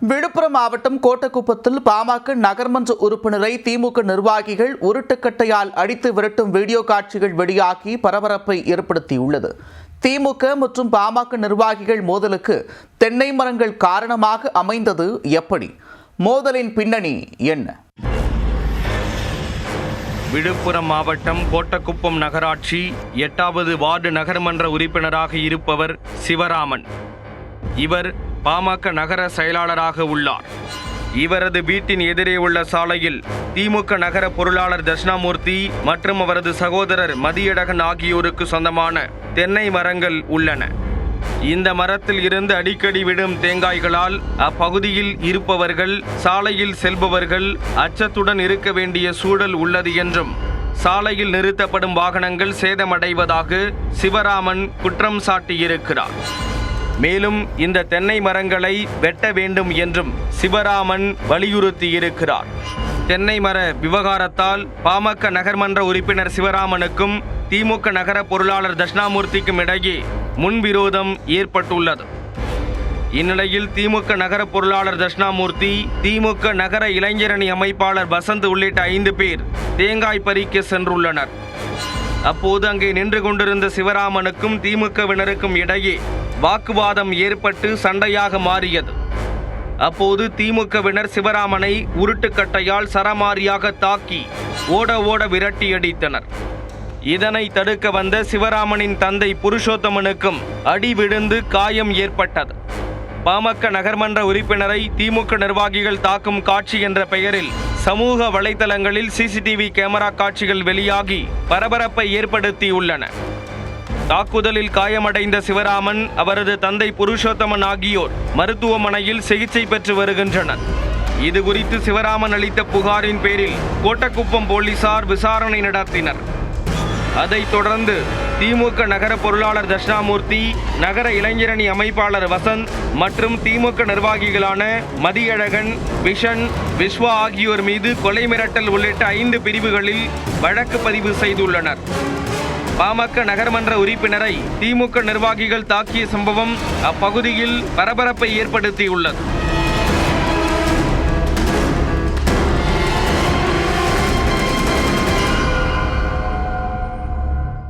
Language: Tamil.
விழுப்புரம் மாவட்டம் கோட்டக்குப்பத்தில் பாமக நகர்மன்ற உறுப்பினரை திமுக நிர்வாகிகள் உருட்டுக்கட்டையால் அடித்து விரட்டும் வீடியோ காட்சிகள் வெளியாகி பரபரப்பை ஏற்படுத்தியுள்ளது. திமுக மற்றும் பாமக நிர்வாகிகள் மோதலுக்கு தென்னை மரங்கள் காரணமாக அமைந்தது எப்படி? மோதலின் பின்னணி என்ன? விழுப்புரம் மாவட்டம் கோட்டக்குப்பம் நகராட்சி 8வது வார்டு நகர்மன்ற உறுப்பினராக இருப்பவர் சிவராமன். இவர் பாமக நகர செயலாளராக உள்ளார். இவரது வீட்டின் எதிரே உள்ள சாலையில் திமுக நகர பொருளாளர் தட்சிணாமூர்த்தி மற்றும் அவரது சகோதரர் மதியழகன் ஆகியோருக்கு சொந்தமான தென்னை மரங்கள் உள்ளன. இந்த மரத்தில் இருந்து அடிக்கடி விடும் தேங்காய்களால் அப்பகுதியில் இருப்பவர்கள், சாலையில் செல்பவர்கள் அச்சத்துடன் இருக்க வேண்டிய சூழல் உள்ளது என்றும், சாலையில் நிறுத்தப்படும் வாகனங்கள் சேதமடைவதாக சிவராமன் குற்றம் சாட்டியிருக்கிறார். மேலும் இந்த தென்னை மரங்களை வெட்ட வேண்டும் என்றும் சிவராமன் வலியுறுத்தியிருக்கிறார். தென்னை மர விவகாரத்தால் பாமக நகர்மன்ற உறுப்பினர் சிவராமனுக்கும் திமுக நகர பொருளாளர் தட்சிணாமூர்த்திக்கும் இடையே முன்விரோதம் ஏற்பட்டுள்ளது. இந்நிலையில் திமுக நகர பொருளாளர் தட்சிணாமூர்த்தி, திமுக நகர இளைஞரணி அமைப்பாளர் வசந்த் உள்ளிட்ட 5 பேர் தேங்காய் பறிக்க சென்றுள்ளனர். அப்போது அங்கே நின்று கொண்டிருந்த சிவராமனுக்கும் திமுகவினருக்கும் இடையே வாக்குவாதம் ஏற்பட்டு சண்டையாக மாறியது. அப்போது திமுகவினர் சிவராமனை உருட்டுக்கட்டையால் சரமாரியாக தாக்கி ஓட விரட்டி அடித்தனர். இதனை தடுக்க வந்த சிவராமனின் தந்தை புருஷோத்தமனுக்கும் அடி விழுந்து காயம் ஏற்பட்டது. பாமக நகர்மன்ற உறுப்பினரை திமுக நிர்வாகிகள் தாக்கும் காட்சி என்ற பெயரில் சமூக வலைதளங்களில் சிசிடிவி கேமரா காட்சிகள் வெளியாகி பரபரப்பை ஏற்படுத்தியுள்ளன. தாக்குதலில் காயமடைந்த சிவராமன், அவரது தந்தை புருஷோத்தமன் ஆகியோர் மருத்துவமனையில் சிகிச்சை பெற்று வருகின்றனர். இதுகுறித்து சிவராமன் அளித்த புகாரின் பேரில் கோட்டக்குப்பம் போலீசார் விசாரணை நடத்தினர். அதைத் தொடர்ந்து திமுக நகர பொருளாளர் தட்சிணாமூர்த்தி, நகர இளைஞரணி அமைப்பாளர் வசந்த் மற்றும் திமுக நிர்வாகிகளான மதியழகன், விஷன், விஸ்வா ஆகியோர் மீது கொலை மிரட்டல் உள்ளிட்ட 5 பிரிவுகளில் வழக்கு பதிவு செய்துள்ளனர். பாமக நகர்மன்ற உறுப்பினரை திமுக நிர்வாகிகள் தாக்கிய சம்பவம் அப்பகுதியில் பரபரப்பை ஏற்படுத்தியுள்ளது.